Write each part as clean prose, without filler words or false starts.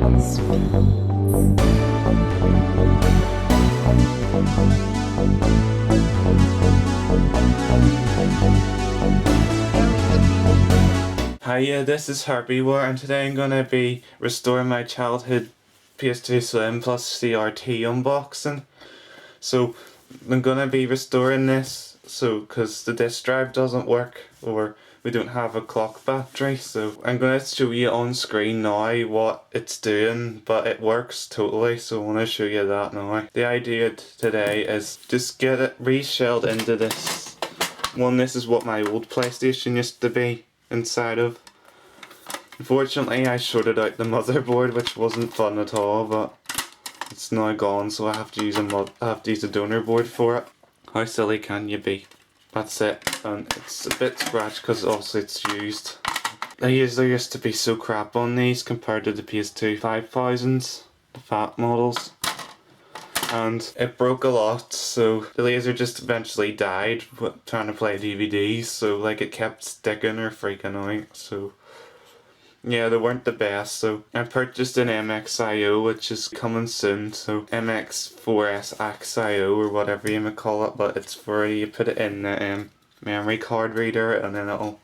Hiya, this is Herbivore, and today I'm gonna be restoring my childhood PS2 Slim plus CRT unboxing. So I'm gonna be restoring this because the disk drive doesn't work, or we don't have a clock battery. So I'm gonna show you on screen now what it's doing, but it works totally, so I wanna show you that now. The idea today is just get it reshelled into this one. This is what my old PlayStation used to be inside of. Unfortunately, I shorted out the motherboard, which wasn't fun at all, but it's now gone, so I have to use a donor board for it. How silly can you be? That's it, and it's a bit scratched because obviously it's used. There used to be so crap on these compared to the PS2 5000s, the phat models. And it broke a lot, so the laser just eventually died trying to play DVDs, so like it kept sticking or freaking out, so yeah, they weren't the best. So I purchased an MXIO, which is coming soon, so MX4S XIO or whatever you may call it, but it's for you put it in the memory card reader and then you'll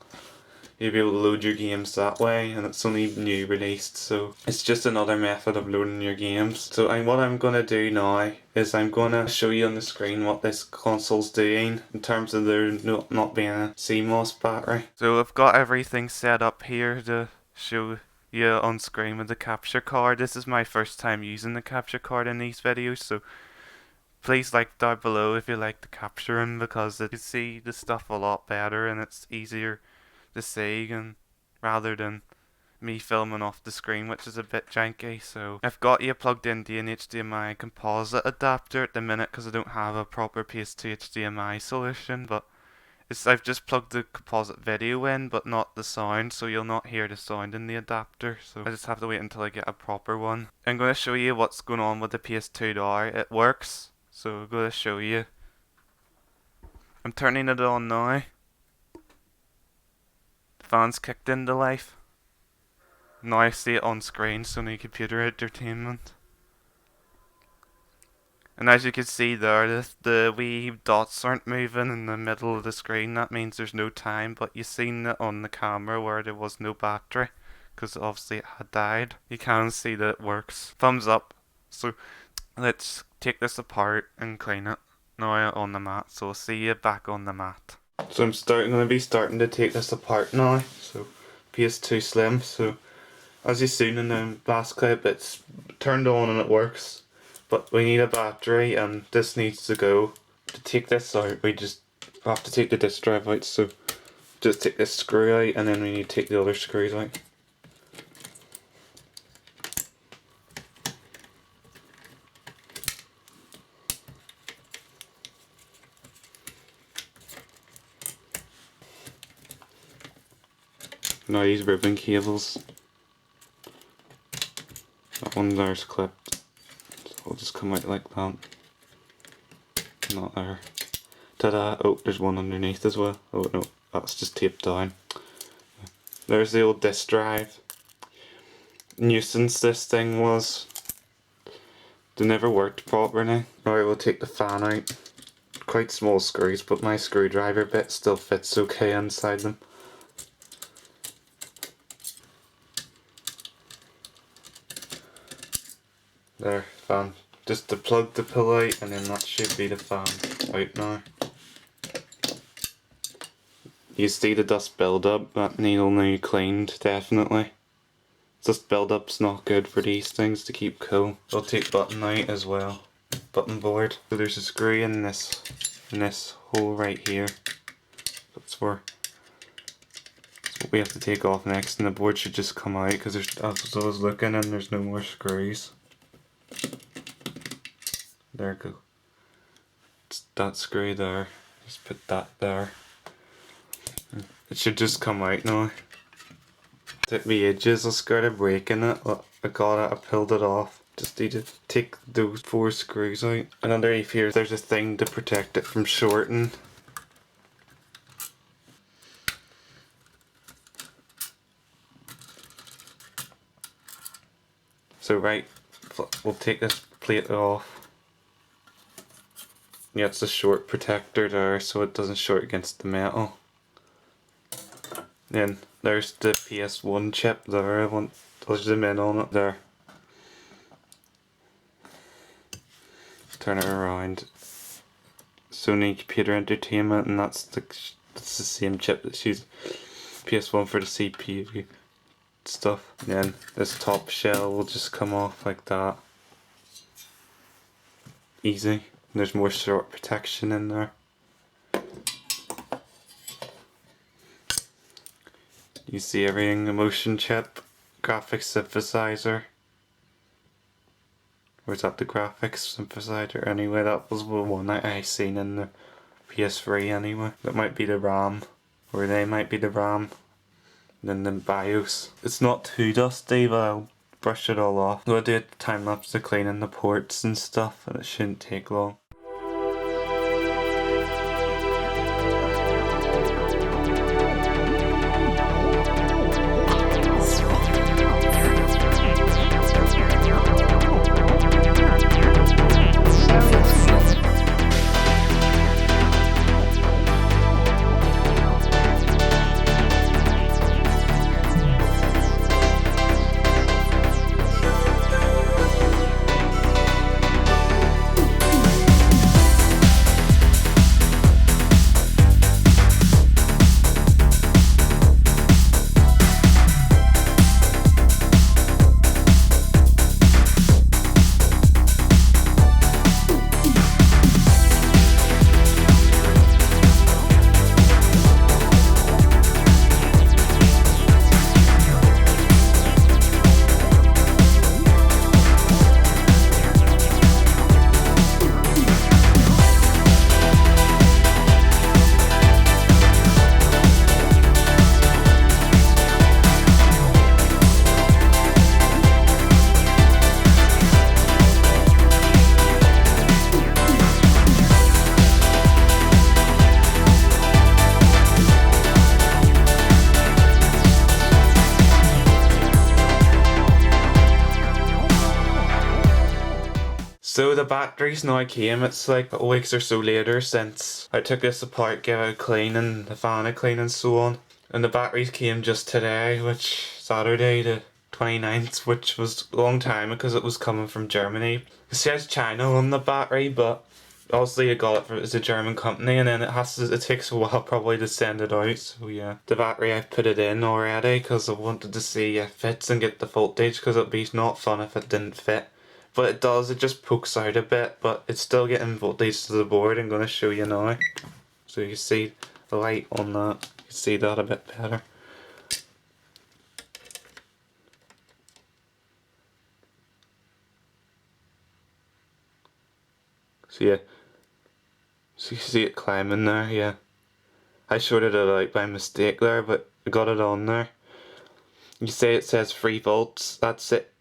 be able to load your games that way, and it's only new released, so it's just another method of loading your games. So what I'm going to do now is I'm going to show you on the screen what this console's doing in terms of there not being a CMOS battery. So I've got everything set up here to show you on screen with the capture card. This is my first time using the capture card in these videos, so please like down below if you like the capturing, because you can see the stuff a lot better and it's easier to see, and rather than me filming off the screen, which is a bit janky. So I've got you plugged into an HDMI composite adapter at the minute because I don't have a proper PS2 HDMI solution, but I've just plugged the composite video in but not the sound, so you'll not hear the sound in the adapter, so I just have to wait until I get a proper one. I'm going to show you what's going on with the PS2 now. It works, so I'm going to show you. I'm turning it on now. Fans kicked into life. Now I see it on screen, Sony Computer Entertainment. And as you can see there, the wee dots aren't moving in the middle of the screen. That means there's no time, but you've seen it on the camera where there was no battery, because obviously it had died. You can see that it works. Thumbs up. So let's take this apart and clean it now on the mat. So I'll see you back on the mat. So I'm going to be starting to take this apart now. So PS2 Slim. So as you've seen in the last clip, it's turned on and it works. But we need a battery and this needs to go. To take this out, we just have to take the disk drive out. So just take this screw out and then we need to take the other screws out. Now these ribbon cables, that one there's clipped, so it'll just come out like that. Not there. Ta-da! Oh, there's one underneath as well. Oh no, that's just taped down. There's the old disk drive. Nuisance this thing was. They never worked properly. Now we'll take the fan out. Quite small screws, but my screwdriver bit still fits okay inside them. There, fan. Just to plug the pull out and then that should be the fan out now. You see the dust build up, that need'll need cleaned definitely. Dust build up's not good for these things to keep cool. I'll take button out as well. Button board. So there's a screw in this hole right here. That's what we have to take off next, and the board should just come out because as I was looking and there's no more screws. There we go. It's that screw there. Just put that there. It should just come out now. Took me ages. I was scared of breaking it. I got it. I pulled it off. Just need to take those 4 screws out. And underneath here there's a thing to protect it from shorting. So we'll take this plate off. Yeah, it's a short protector there so it doesn't short against the metal. Then there's the PS1 chip there. I'll zoom in on it there. Turn it around. Sony Computer Entertainment, and that's the same chip that's used PS1 for the CPU stuff. And then this top shell will just come off like that. Easy. And there's more short protection in there. You see everything, emotion chip, graphics synthesizer. Or is that the graphics synthesizer? Anyway, that was the one I seen in the PS3 anyway. That might be the RAM. Or they might be the RAM. And then the BIOS. It's not too dusty, but I'll brush it all off. I'm gonna do a time-lapse to cleaning the ports and stuff, and it shouldn't take long. So the batteries now came, it's like a week or so later since I took this apart, gave it a clean and the fan a clean and so on. And the batteries came just today, which Saturday the 29th, which was a long time because it was coming from Germany. It says China on the battery, but obviously I got it from, it's a German company, and then it takes a while probably to send it out. So yeah, the battery I've put it in already because I wanted to see if it fits and get the voltage, because it'd be not fun if it didn't fit. But it does, it just pokes out a bit, but it's still getting voltage to the board. I'm going to show you now. So you can see the light on that. You can see that a bit better. So yeah. So you see it climbing there, yeah. I shorted it out by mistake there, but I got it on there. You say it says 3 volts, that's it.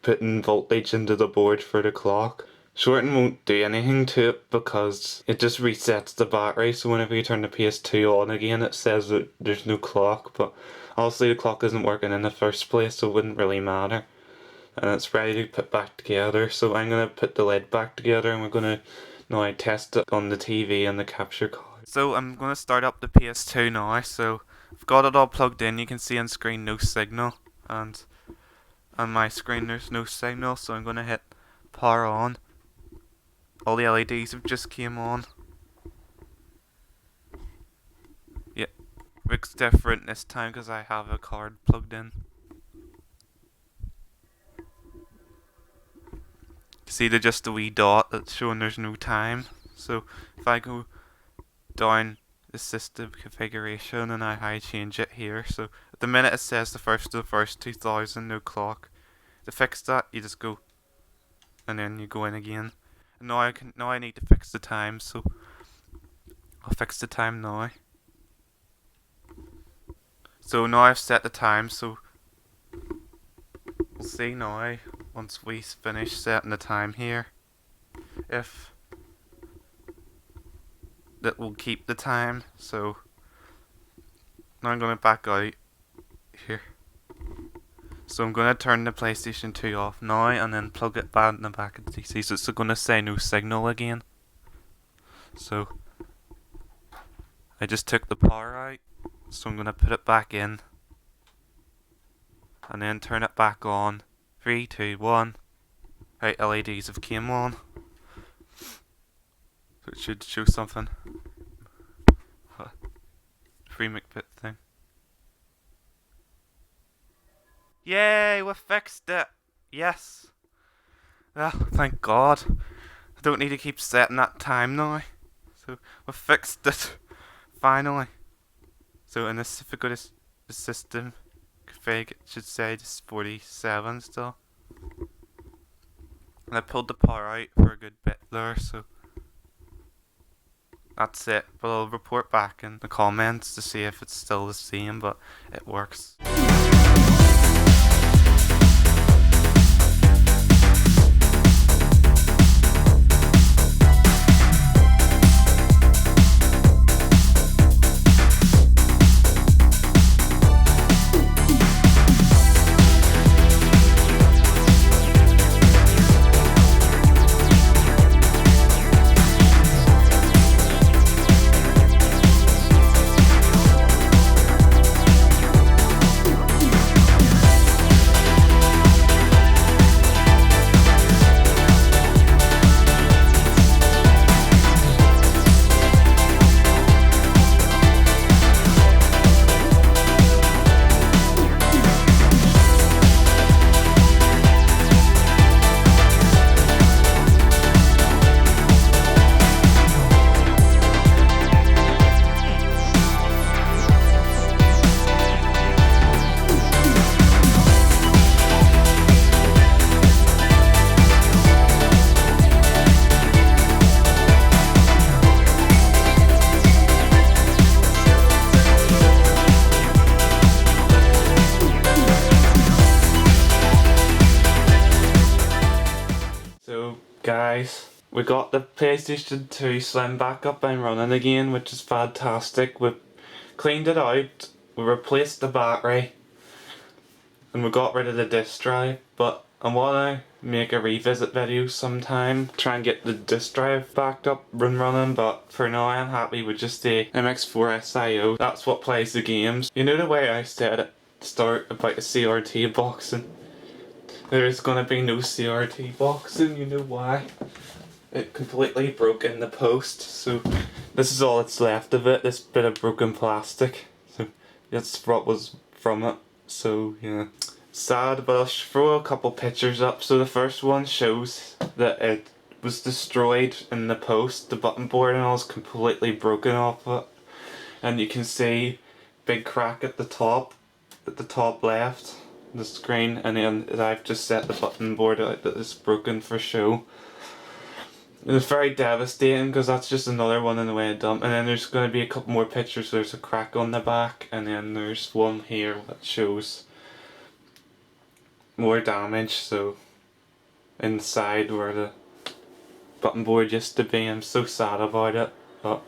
Putting voltage into the board for the clock. Shorting won't do anything to it because it just resets the battery, so whenever you turn the PS2 on again it says that there's no clock, but obviously the clock isn't working in the first place, so it wouldn't really matter. And it's ready to put back together, so I'm going to put the lid back together and we're going to now test it on the TV and the capture card. So I'm going to start up the PS2 now, so I've got it all plugged in. You can see on screen no signal, and on my screen there's no signal, so I'm going to hit power on. All the LEDs have just came on. Yeah, looks different this time because I have a card plugged in. See, there's just a wee dot that's showing there's no time. So if I go down the system configuration and I change it here, so at the minute it says the 1st of the 1st 2000, no clock. To fix that you just go and then you go in again. And now I need to fix the time, so I'll fix the time now. So now I've set the time, so we'll see now once we finish setting the time here if that will keep the time. So now I'm going to back out here. So I'm going to turn the PlayStation 2 off now and then plug it back in the back of the PC. So it's going to say no signal again. So I just took the power out. So I'm going to put it back in. And then turn it back on. 3, 2, 1. Right, LEDs have came on. So it should show something. Free McBit thing. Yay, we fixed it! Yes! Oh, thank God. I don't need to keep setting that time now. So, we fixed it. Finally. So, in this, if we go to the system config, it should say just 47 still. And I pulled the power out for a good bit there, so that's it. But I'll report back in the comments to see if it's still the same, but it works. Guys, we got the PlayStation 2 Slim back up and running again, which is fantastic. We cleaned it out, we replaced the battery, and we got rid of the disk drive. But I want to make a revisit video sometime, try and get the disk drive backed up and running, but for now I'm happy with just the MX4 SIO. That's what plays the games. You know the way I said at the start about the CRT boxing? There's gonna be no CRT boxing, you know why? It completely broke in the post, so this is all that's left of it, this bit of broken plastic. So that's what was from it, so yeah. Sad, but I'll throw a couple pictures up. So the first one shows that it was destroyed in the post, the button board and all is completely broken off it. And you can see big crack at the top left. The screen, and then I've just set the button board out that is broken for show. It was very devastating because that's just another one in the way of dump. And then there's going to be a couple more pictures. There's a crack on the back, and then there's one here that shows more damage. So inside where the button board used to be, I'm so sad about it, but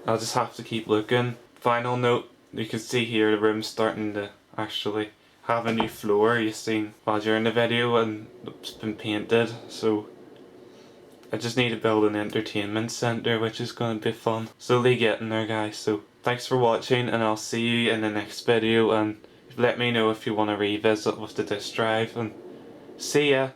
I'll just have to keep looking. Final note, you can see here the room's starting to actually have a new floor you seen while during the video, and it's been painted, so I just need to build an entertainment centre, which is going to be fun. Slowly getting there, guys. So thanks for watching, and I'll see you in the next video, and let me know if you want to revisit with the disk drive, and see ya!